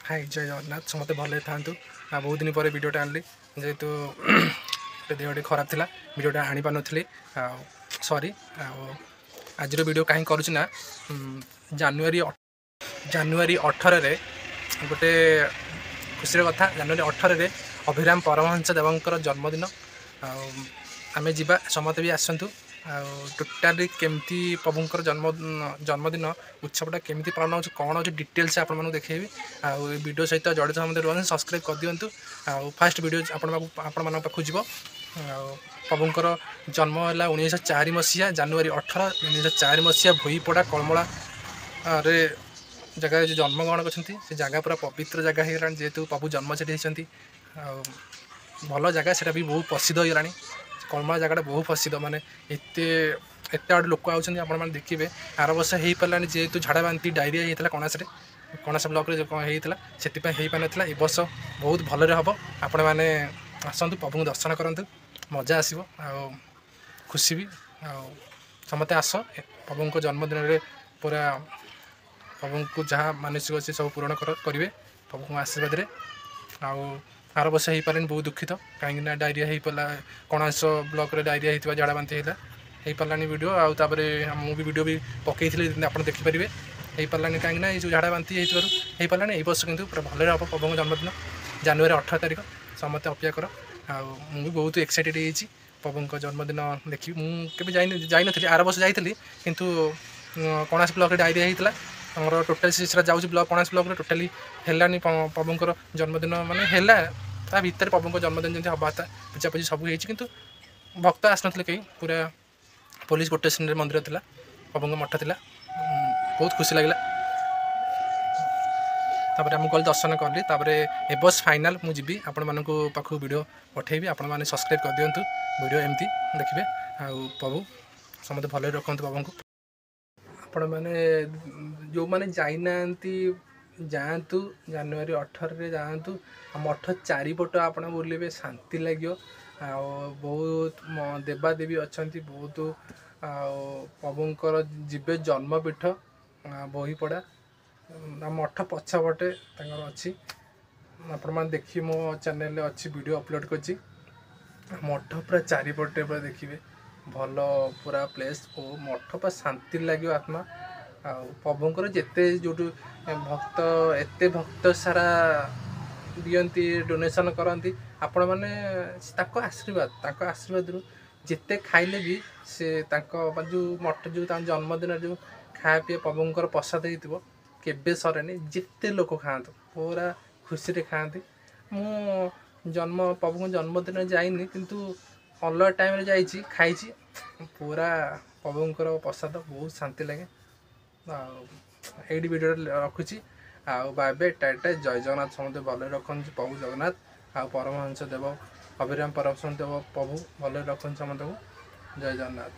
हाय जय जगन्नाथ समस्त भले था बहुत दिन पर वीडियोटा आनली जेहेतु देहटे खराब था वीडियोटा आनी पार नी सॉरी आज वीडियो कहीं करुँच जानुरी 18 गोटे खुशी कथा जानुरी 18 अभिराम परमहंस देवंकर जन्मदिन आमे जीवा समते भी आसतु टोटाली केमती प्रभुंर जन्मदिन उत्सवटा केमती पालन हो कौन अच्छे डिटेल्स आपको देखेबी वीडियो सहित जड़ित समस्त रुहन सब्सक्राइब कर दिंतु फास्ट वीडियो आपण पाखु जीव प्रभुंर जन्म है 1904 मसीहा जानुरी 18 1904 मसीहा भोईपड़ा कलमला रे जगह जो जन्मग्रहण कर जगह पूरा पवित्र जगह हो जेहेतु प्रभु जन्म से भल जगह से भी बहुत प्रसिद्ध होगा कलमला जगह बहुत प्रसिद्ध माने एत आड़ लोक आने देखिए आर वर्ष हो पारा जेहेतु झाड़ा बांति डायरिया होता कणास ब्लॉक रे होता से पार ना ए वर्ष बहुत भल हम आपण मैंने आसतु प्रभु दर्शन करूँ मजा आसो खुशी भी समस्ते आस प्रभु को जन्मदिन में पूरा प्रभु को जहाँ मानसिक अच्छे सब पूरण करेंगे प्रभु को आशीर्वाद आर वर्ष हो पारे बहुत दुखित कहीं डायरिया हो पारा कणास ब्लॉक रे डायरिया होता झाड़ा बांति होता हो पारानी वीडियो आउे मुझे वीडियो भी पकई आप देखिपारे हो पारानी कहीं जो झाड़ा बांति हो पारानी ये वर्ष कितु पूरा भले हम प्रभु जन्मदिन जानुरी 18 तारीख समस्त अपेक्षा कर मुझे बहुत एक्साइटेड होती प्रभु जन्मदिन देखी मुझे जाइनी आर वर्ष जाइली किंतु कणास ब्लॉक रे डायरिया होता आमर टोटाल से जाऊँगी ब्लॉक कणास ब्लॉक रे टोटाली है प्रभुंर जन्मदिन माने है भितर प्रभु जन्मदिन जमी हवा था पूजापूजी सब हो भक्त आसन कहीं पूरा पुलिस प्रोटेक्शन मंदिर था प्रभु मठ था बहुत खुशी लगे तापर आम गल दर्शन कली ए बस फाइनाल मुझे आपण मानक पाख वीडियो पठेबी आपण मैंने सब्सक्राइब कर दिंतु वीडियो एमती देखिए प्रभु समस्त भले रखु प्रभु को आपण मैंने जो मैंने जाइना जातु जानुरी 18 जातु मठ चारिपट आप बुलवे शांति लगे बहुत देवादेवी अच्छा बहुत प्रभुंर जीवे जन्मपीठ बहीपड़ा मठ पछपटे अच्छी आप देखिए मो चैनल अच्छी वीडियो अपलोड कर मठ पूरा चारिपटे पूरा देखिए भल पूरा प्लेस और मठ पूरा शांति लगे आत्मा प्रभुंर जिते जो भक्त एत भक्त सारा दियंती डोनेशन करती आपण मैंने आशीर्वाद रु जिते खाइले भी से जो मठ जो जन्मदिन जो खाए पी प्रभुंर प्रसाद हो केबे सरेनी जिते लोक खाते पूरा खुशी रे खाती मु प्रभु जन्मदिन जाइनी किंतु अलग टाइम रे जाइए खाई पूरा प्रभुंर प्रसाद बहुत शांति लगे ये वीडियो रखुची बाय बाय टाटा जय जगन्नाथ समस्त भले रखुन प्रभु जगन्नाथ परमहंस देव अभिराम परमहंस देव प्रभु भले रखुन समस्त को जय जगन्नाथ।